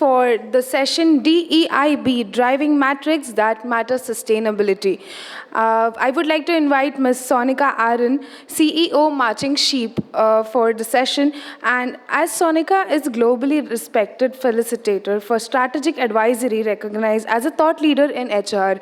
for the session DEIB, Driving Metrics That Matter Sustainability. I would like to invite Ms. Sonika Aaron, CEO Marching Sheep, for the session. And as Sonika is globally respected facilitator for strategic advisory, recognized as a thought leader in HR,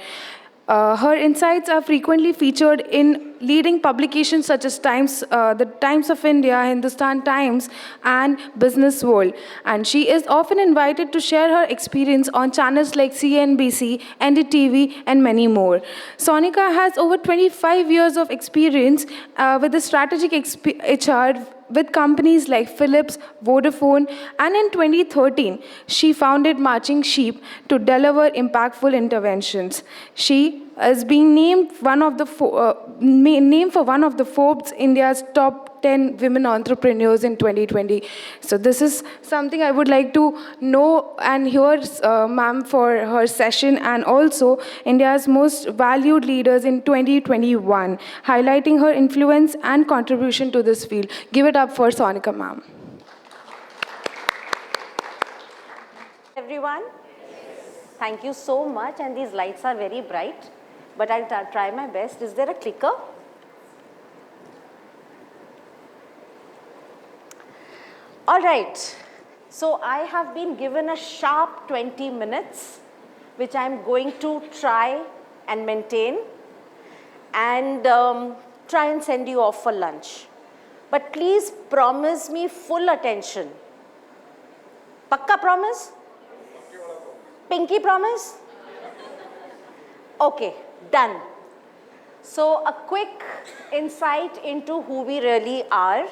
her insights are frequently featured in leading publications such as the Times of India, Hindustan Times, and Business World. And she is often invited to share her experience on channels like CNBC, NDTV, and many more. Sonika has over 25 years of experience with the strategic HR with companies like Philips, Vodafone, and in 2013, she founded Marching Sheep to deliver impactful interventions. She is being named named for one of the Forbes India's top 10 women entrepreneurs in 2020. So this is something I would like to know and hear ma'am for her session, and also India's most valued leaders in 2021, highlighting her influence and contribution to this field. Give it up for Sonika ma'am. Everyone, thank you so much, and these lights are very bright, but I'll try my best. Is there a clicker? All right, so I have been given a sharp 20 minutes, which I'm going to try and maintain and try and send you off for lunch. But please promise me full attention. Pakka promise? Pinky promise? Okay, done. So a quick insight into who we really are.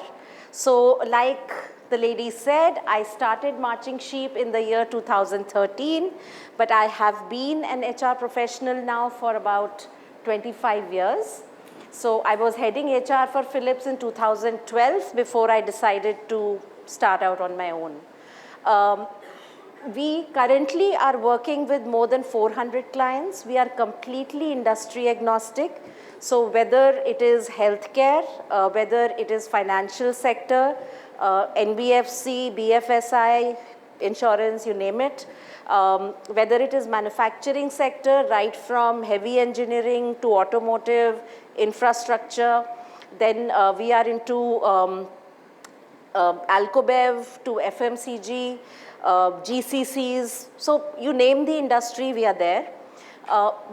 So like the lady said, I started Marching Sheep in the year 2013, but I have been an HR professional now for about 25 years. So I was heading HR for Philips in 2012 before I decided to start out on my own. We currently are working with more than 400 clients. We are completely industry agnostic. So whether it is healthcare, whether it is financial sector, NBFC, BFSI, insurance, you name it, whether it is manufacturing sector, right from heavy engineering to automotive, infrastructure, then we are into Alcobev to FMCG, GCCs, so you name the industry, we are there.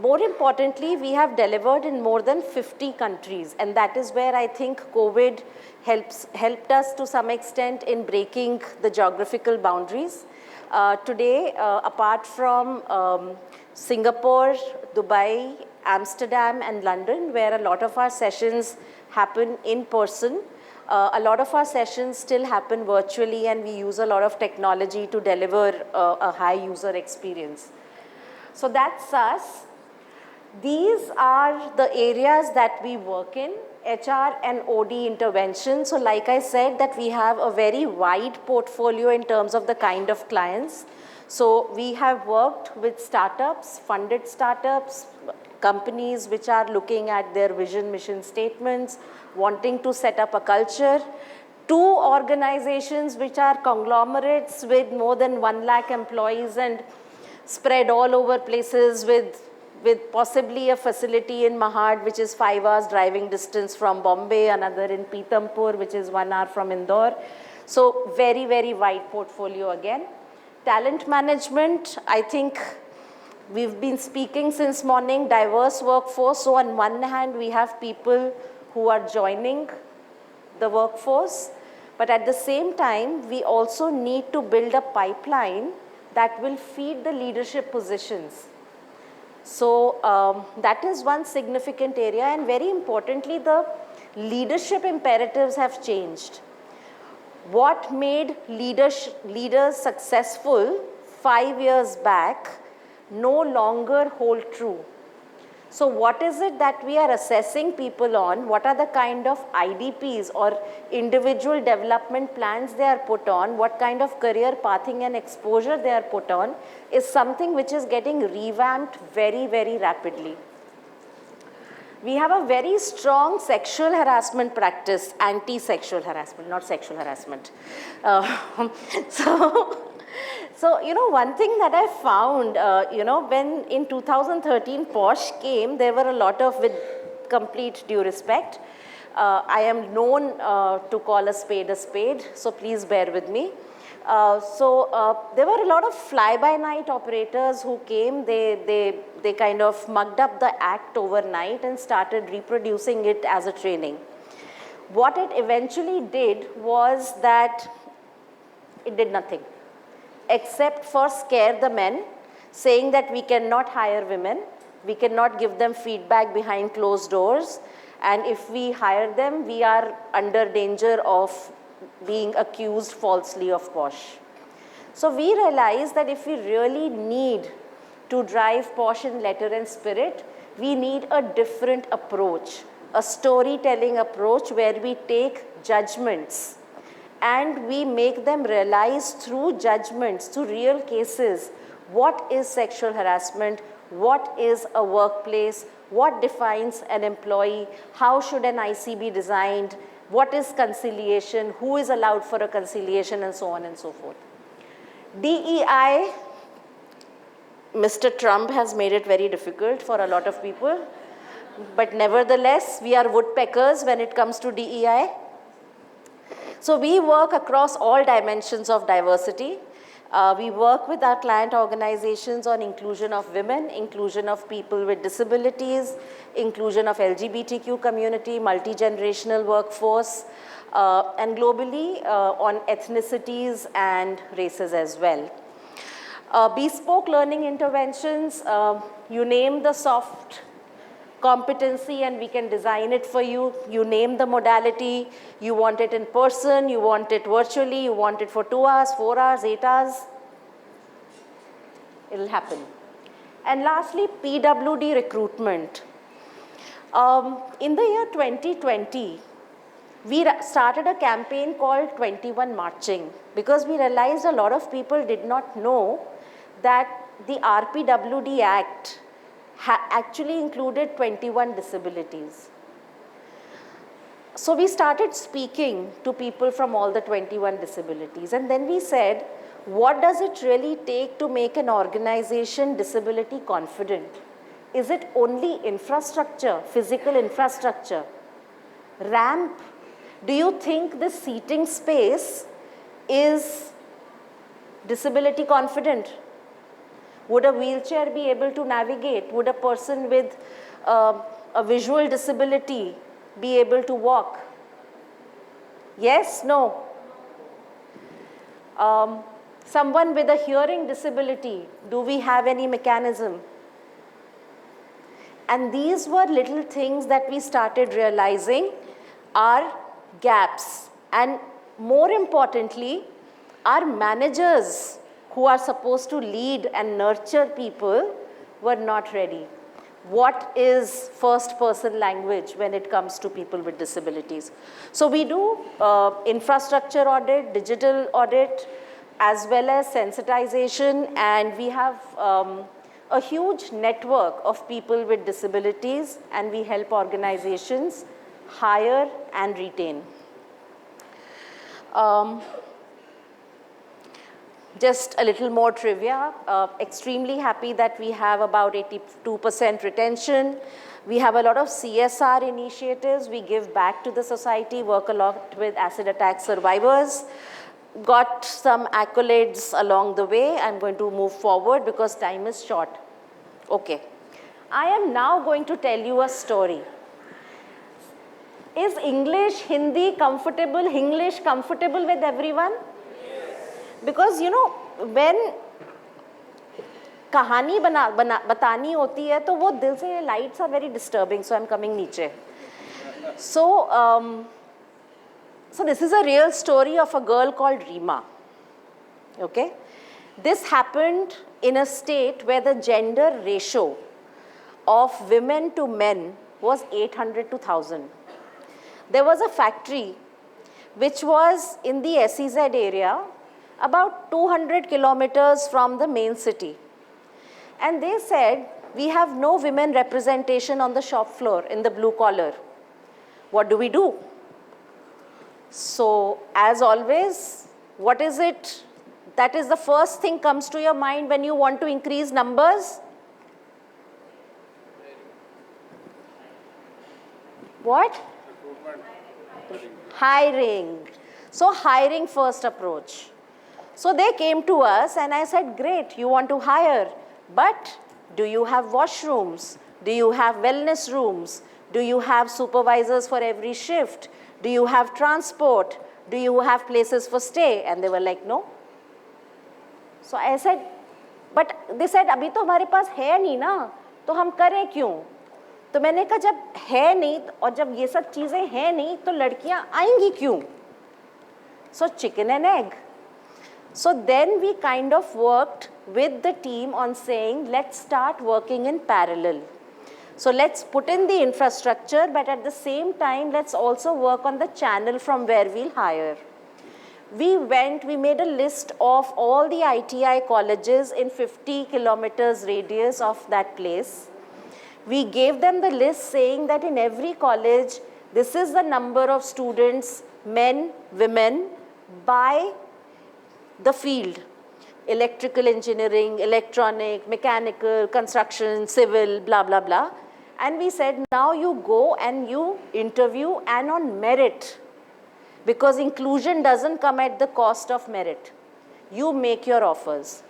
More importantly, we have delivered in more than 50 countries, and that is where I think COVID helped us to some extent in breaking the geographical boundaries. Today, apart from Singapore, Dubai, Amsterdam, and London, where a lot of our sessions happen in person, a lot of our sessions still happen virtually, and we use a lot of technology to deliver a high user experience. So that's us. These are the areas that we work in, HR and OD intervention. So like I said, that we have a very wide portfolio in terms of the kind of clients. So we have worked with startups, funded startups, companies which are looking at their vision, mission statements, wanting to set up a culture, to organizations which are conglomerates with more than 1 lakh employees and spread all over places with possibly a facility in Mahad, which is 5 hours driving distance from Bombay, another in Pithampur, which is 1 hour from Indore. So very, very wide portfolio again. Talent management, I think we've been speaking since morning, diverse workforce. So on one hand, we have people who are joining the workforce, but at the same time, we also need to build a pipeline that will feed the leadership positions. So that is one significant area, and very importantly, the leadership imperatives have changed. What made leaders successful 5 years back no longer hold true. So what is it that we are assessing people on? What are the kind of IDPs or individual development plans they are put on? What kind of career pathing and exposure they are put on is something which is getting revamped very, very rapidly. We have a very strong sexual harassment practice, anti-sexual harassment, not sexual harassment. So, one thing that I found, when in 2013 Posh came, there were a lot of, with complete due respect, I am known to call a spade, so please bear with me. There were a lot of fly-by-night operators who came. They kind of mugged up the act overnight and started reproducing it as a training. What it eventually did was that it did nothing except for scare the men, saying that we cannot hire women, we cannot give them feedback behind closed doors, and if we hire them, we are under danger of being accused falsely of Posh. So we realized that if we really need to drive Posh in letter and spirit, we need a different approach, a storytelling approach where we take judgments and we make them realize through judgments, through real cases, what is sexual harassment, what is a workplace, what defines an employee, how should an IC be designed, what is conciliation, who is allowed for a conciliation, and so on and so forth. DEI, Mr. Trump has made it very difficult for a lot of people, but nevertheless, we are woodpeckers when it comes to DEI. So we work across all dimensions of diversity. We work with our client organizations on inclusion of women, inclusion of people with disabilities, inclusion of LGBTQ community, multi-generational workforce, and globally on ethnicities and races as well. Bespoke learning interventions, you name the soft competency and we can design it for you. You name the modality, you want it in person, you want it virtually, you want it for 2 hours, 4 hours, 8 hours, it'll happen. And lastly, PWD recruitment. In the year 2020, we started a campaign called 21 Marching because we realized a lot of people did not know that the RPWD Act actually included 21 disabilities. So we started speaking to people from all the 21 disabilities, and then we said, what does it really take to make an organization disability confident? Is it only infrastructure, physical infrastructure? Ramp? Do you think the seating space is disability confident? Would a wheelchair be able to navigate? Would a person with a visual disability be able to walk? Yes, no. Someone with a hearing disability, do we have any mechanism? And these were little things that we started realizing are gaps. And more importantly, our managers who are supposed to lead and nurture people were not ready. What is first person language when it comes to people with disabilities? So we do infrastructure audit, digital audit, as well as sensitization, and we have a huge network of people with disabilities, and we help organizations hire and retain. Just a little more trivia, extremely happy that we have about 82% retention. We have a lot of CSR initiatives. We give back to the society, work a lot with acid attack survivors. Got some accolades along the way. I'm going to move forward because time is short. Okay. I am now going to tell you a story. Is English, Hindi comfortable, Hinglish comfortable with everyone? Because when कहानी बतानी होती है तो वो दिल से lights are very disturbing, so I'm coming नीचे. So this is a real story of a girl called Reema. Okay, this happened in a state where the gender ratio of women to men was 800 to 1000. There was a factory which was in the SEZ area, about 200 kilometers from the main city. And they said, we have no women representation on the shop floor in the blue collar. What do we do? So, as always, what is it That is the first thing comes to your mind when you want to increase numbers. What? Hiring. So hiring first approach. So they came to us and I said, great, you want to hire, but do you have washrooms? Do you have wellness rooms? Do you have supervisors for every shift? Do you have transport? Do you have places for stay? And they were like, no. So I said, but they said, अभी तो हमारे पास है नहीं ना, तो हम करें क्यों? तो मैंने कहा जब है नहीं और जब ये सब चीजें हैं नहीं तो लड़कियां आएंगी क्यों? So chicken and egg. So then we kind of worked with the team on saying, let's start working in parallel. So let's put in the infrastructure, but at the same time, let's also work on the channel from where we'll hire. We made a list of all the ITI colleges in 50 kilometers radius of that place. We gave them the list saying that in every college, this is the number of students, men, women, by the field. Electrical engineering, electronic, mechanical, construction, civil, blah, blah, blah. And we said, now you go and you interview and on merit. Because inclusion doesn't come at the cost of merit. You make your offers.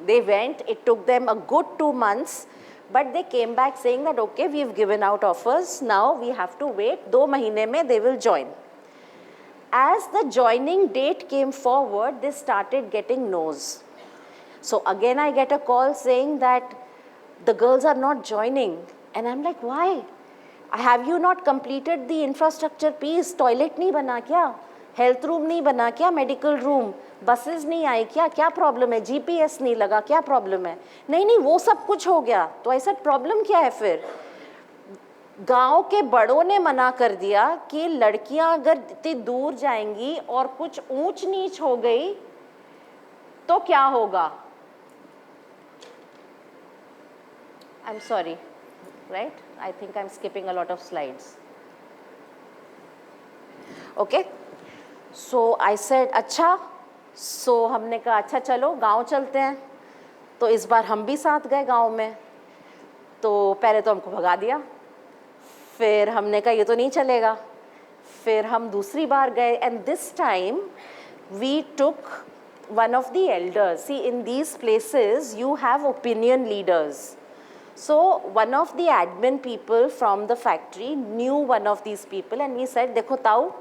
They went, it took them a good 2 months, but they came back saying that, okay, we've given out offers, now we have to wait, 2 mahine mein they will join. As the joining date came forward, they started getting no's. So again, I get a call saying that the girls are not joining. And I'm like, why? Have you not completed the infrastructure piece? Toilet nahi bana kya? Health room nahi bana kya? Medical room? Buses nahi aayi kya? Kya problem hai? GPS nahi laga? Kya problem hai? नहीं, वो सब कुछ हो गया. तो I said, problem क्या है फिर? गांव के बड़ों ने मना कर दिया कि लड़कियां अगर इतनी दूर जाएंगी और कुछ ऊंच नीच हो गई तो क्या होगा? I'm sorry, right? I think I'm skipping a lot of slides. Okay, so I said, अच्छा, so हमने कहा अच्छा चलो गांव चलते हैं. तो इस बार हम भी साथ गए गांव में. तो पहले तो हमको भगा दिया. फिर हमने कहा ये तो नहीं चलेगा. फिर हम दूसरी बार गए and this time we took one of the elders. See, in these places you have opinion leaders. So one of the admin people from the factory knew one of these people and we said, देखो ताऊ,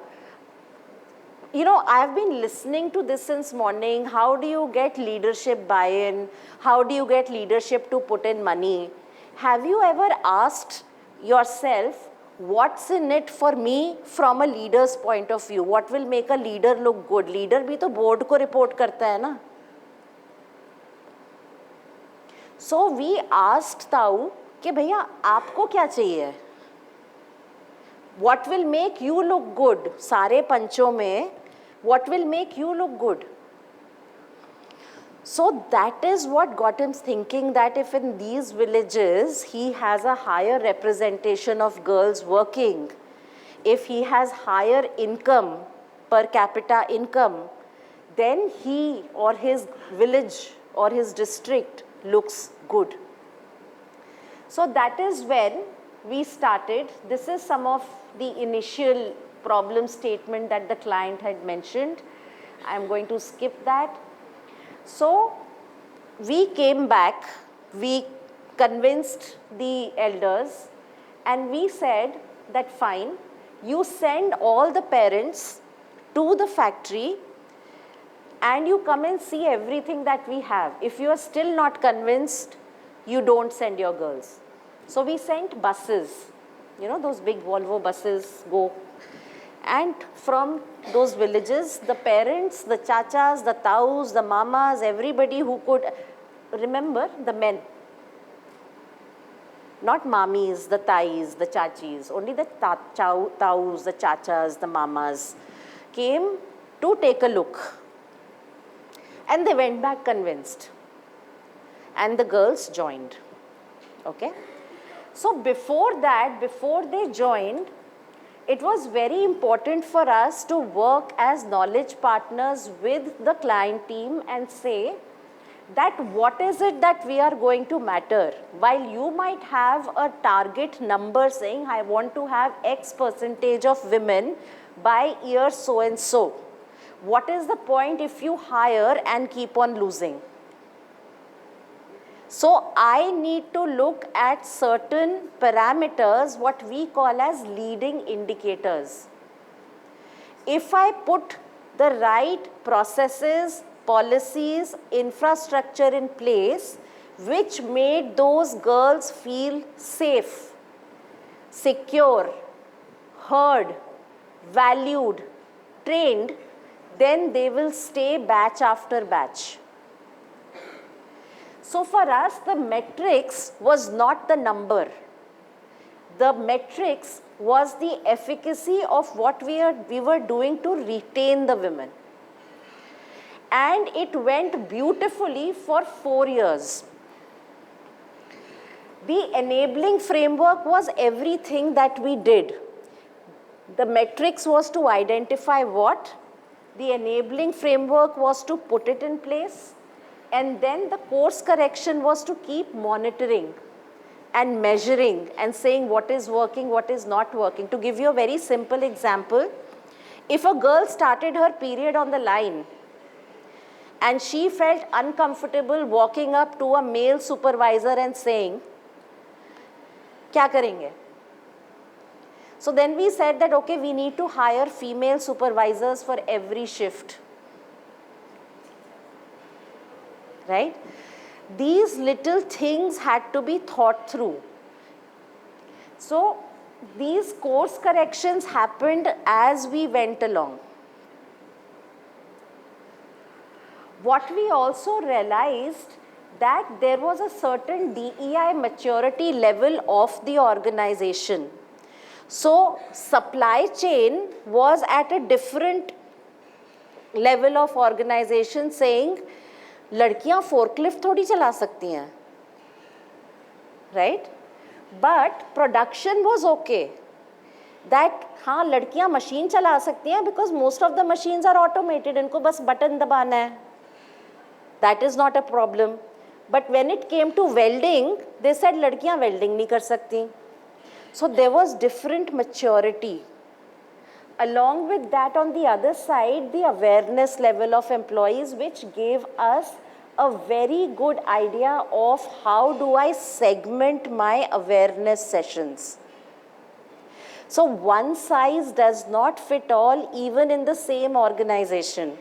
you know, I have been listening to this since morning. How do you get leadership buy-in? How do you get leadership to put in money? Have you ever asked yourself, what's in it for me from a leader's point of view? What will make a leader look good? Leader भी तो board को report करता है ना. So we asked ताऊ कि भैया आपको क्या चाहिए? What will make you look good? सारे पंचों में what will make you look good? So that is what got him thinking that if in these villages he has a higher representation of girls working, if he has higher income, per capita income, then he or his village or his district looks good. So that is when we started. This is some of the initial problem statement that the client had mentioned. I am going to skip that. So we came back, we convinced the elders and we said that fine, you send all the parents to the factory and you come and see everything that we have. If you are still not convinced, you don't send your girls. So we sent buses, you know, those big Volvo buses go. And from those villages, the parents, the chachas, the taus, the mamas, everybody who could, remember the men. Not mamis, the tais, the chachis, only the taus, the chachas, the mamas came to take a look. And they went back convinced. And the girls joined. Okay? So before that, before they joined, it was very important for us to work as knowledge partners with the client team and say that what is it that we are going to matter. While you might have a target number saying, I want to have X percentage of women by year so and so. What is the point if you hire and keep on losing? So I need to look at certain parameters, what we call as leading indicators. If I put the right processes, policies, infrastructure in place, which made those girls feel safe, secure, heard, valued, trained, then they will stay batch after batch. So for us, the metrics was not the number. The metrics was the efficacy of what we were doing to retain the women. And it went beautifully for 4 years. The enabling framework was everything that we did. The metrics was to identify what, the enabling framework was to put it in place, and then the course correction was to keep monitoring and measuring and saying what is working, what is not working. To give you a very simple example, if a girl started her period on the line and she felt uncomfortable walking up to a male supervisor and saying, "Kya karenge?" So then we said that, okay, we need to hire female supervisors for every shift. Right? These little things had to be thought through. So these course corrections happened as we went along. What we also realized that there was a certain DEI maturity level of the organization. So supply chain was at a different level of organization saying, लड़कियां forklift थोड़ी चला सकती हैं, right, but production was okay that हाँ लड़कियां machine चला सकती हैं because most of the machines are automated, इनको बस बटन दबाना है, that is not a problem. But when it came to welding they said लड़कियां वेल्डिंग नहीं कर सकती. So there was different maturity. Along with that, on the other side, the awareness level of employees, which gave us a very good idea of how do I segment my awareness sessions. So one size does not fit all, even in the same organization.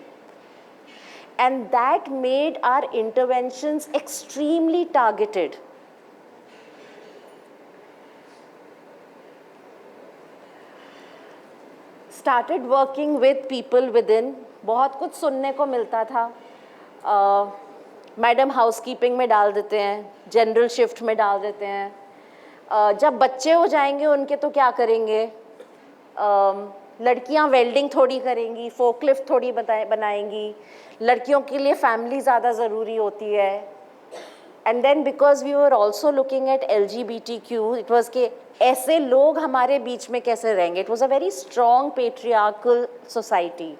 And that made our interventions extremely targeted. Started working with people within. बहुत कुछ सुनने को मिलता था. Madam housekeeping में डाल देते हैं, जनरल शिफ्ट में डाल देते हैं. जब बच्चे हो जाएंगे उनके तो क्या करेंगे, लड़कियां वेल्डिंग थोड़ी करेंगी, फोकलिफ्ट थोड़ी बनाएंगी, लड़कियों के लिए फैमिली ज़्यादा ज़रूरी होती है. And then because we were also looking at LGBTQ, it was के ऐसे लोग हमारे बीच में कैसे रहेंगे. It was a very strong patriarchal society.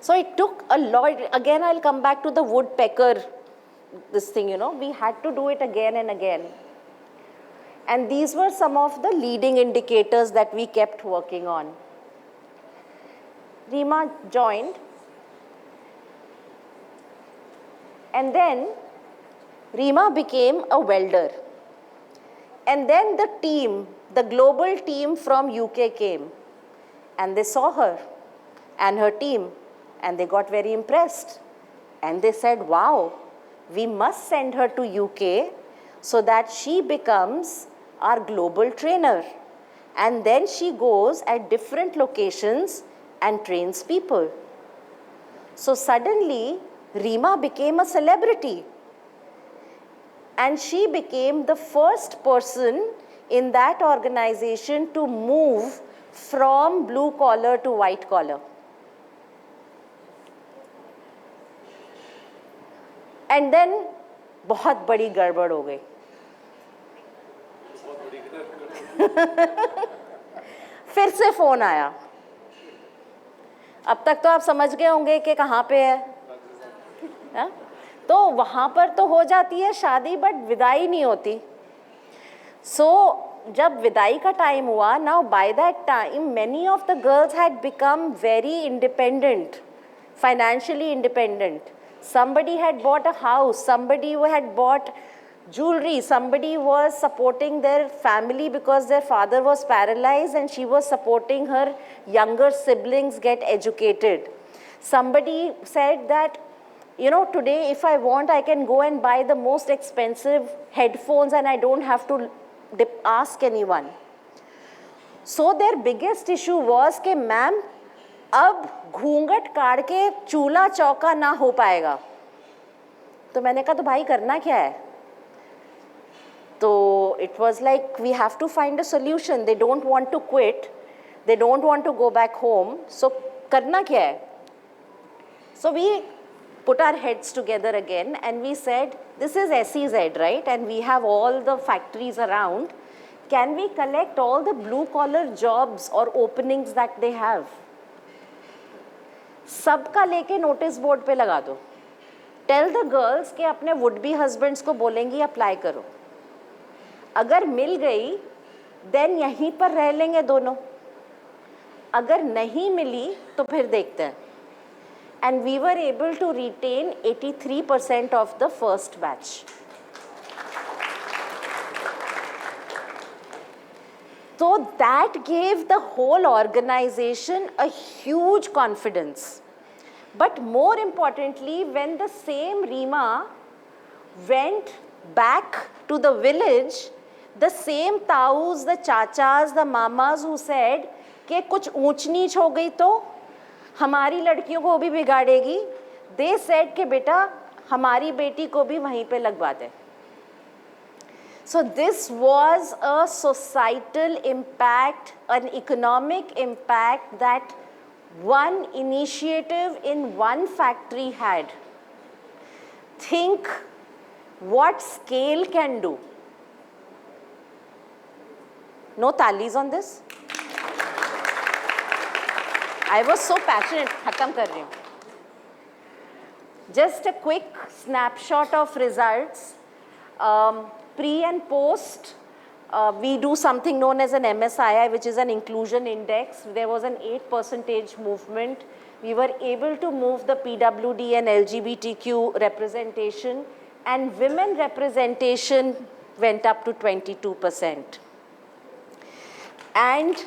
So it took a lot. Again I will come back to the woodpecker this thing, you know, we had to do it again and again. And these were some of the leading indicators that we kept working on. Reema joined, and then Reema became a welder. And then the team, the global team from UK came, and they saw her and her team, and they got very impressed. And they said, wow, we must send her to UK so that she becomes our global trainer. And then she goes at different locations and trains people. So suddenly, Reema became a celebrity. And she became the first person in that organization to move from blue collar to white collar. And then बहुत बड़ी गड़बड़ हो गई. फिर से phone आया। अब तक तो आप समझ गए होंगे कि कहाँ पे है, तो वहाँ पर तो हो जाती है शादी, बट विदाई नहीं होती। जब विदाई का टाइम हुआ, now by that time many of the girls had become very independent, financially independent. Somebody had bought a house, somebody had bought jewelry, somebody was supporting their family because their father was paralyzed and she was supporting her younger siblings get educated. Somebody said that, today if I want, I can go and buy the most expensive headphones and I don't have to ask anyone. So their biggest issue was कि ma'am अब घूंघट काट के चूल्हा चौका ना हो पाएगा। तो मैंने कहा तो भाई करना क्या है? तो it was like we have to find a solution. They don't want to quit, they don't want to go back home. So करना क्या है? So we put our heads together again and we said, this is SEZ, right? And we have all the factories around. Can we collect all the blue collar jobs or openings that they have? सबका लेके notice board पे लगा दो। Tell the girls के अपने would be husbands को बोलेंगी apply करो। अगर मिल गई देन यहीं पर रह लेंगे दोनों, अगर नहीं मिली तो फिर देखते हैं। And we were able to retain 83% of the first batch. So that gave the whole organization a huge confidence. But more importantly, when the same Reema went back to the village, the same taus, the chachas, the mamas who said कि कुछ ऊंच नीच हो गई तो हमारी लड़कियों को भी बिगाड़ेगी, they said कि बेटा हमारी बेटी को भी वहीं पे लगवा दे। So this was a societal impact, an economic impact that one initiative in one factory had. Think what scale can do. No tallies on this? I was so passionate. Khatam kar rahi hu. Just a quick snapshot of results. Pre and post, we do something known as an MSII, which is an inclusion index. There was an 8% movement. We were able to move the PWD and LGBTQ representation, and women representation went up to 22%. And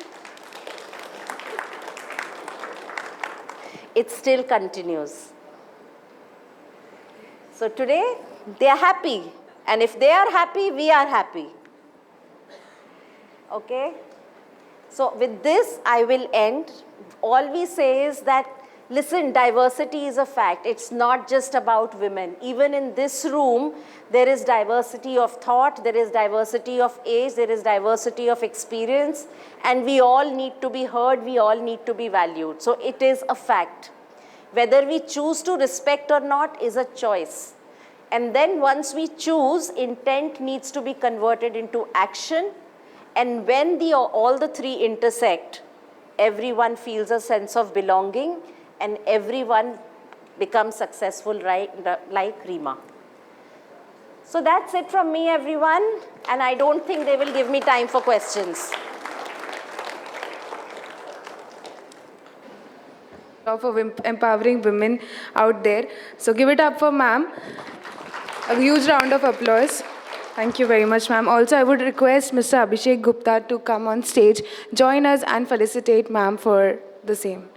it still continues. So today, they are happy. And if they are happy, we are happy. Okay? So with this, I will end. All we say is that, listen, diversity is a fact. It's not just about women. Even in this room, there is diversity of thought, there is diversity of age, there is diversity of experience, and we all need to be heard, we all need to be valued. So it is a fact. Whether we choose to respect or not is a choice. And then once we choose, intent needs to be converted into action. And when all the three intersect, everyone feels a sense of belonging and everyone becomes successful, right, like Reema. So that's it from me, everyone. And I don't think they will give me time for questions. For empowering women out there. So give it up for ma'am. A huge round of applause. Thank you very much, ma'am. Also, I would request Mr. Abhishek Gupta to come on stage, join us and felicitate ma'am for the same.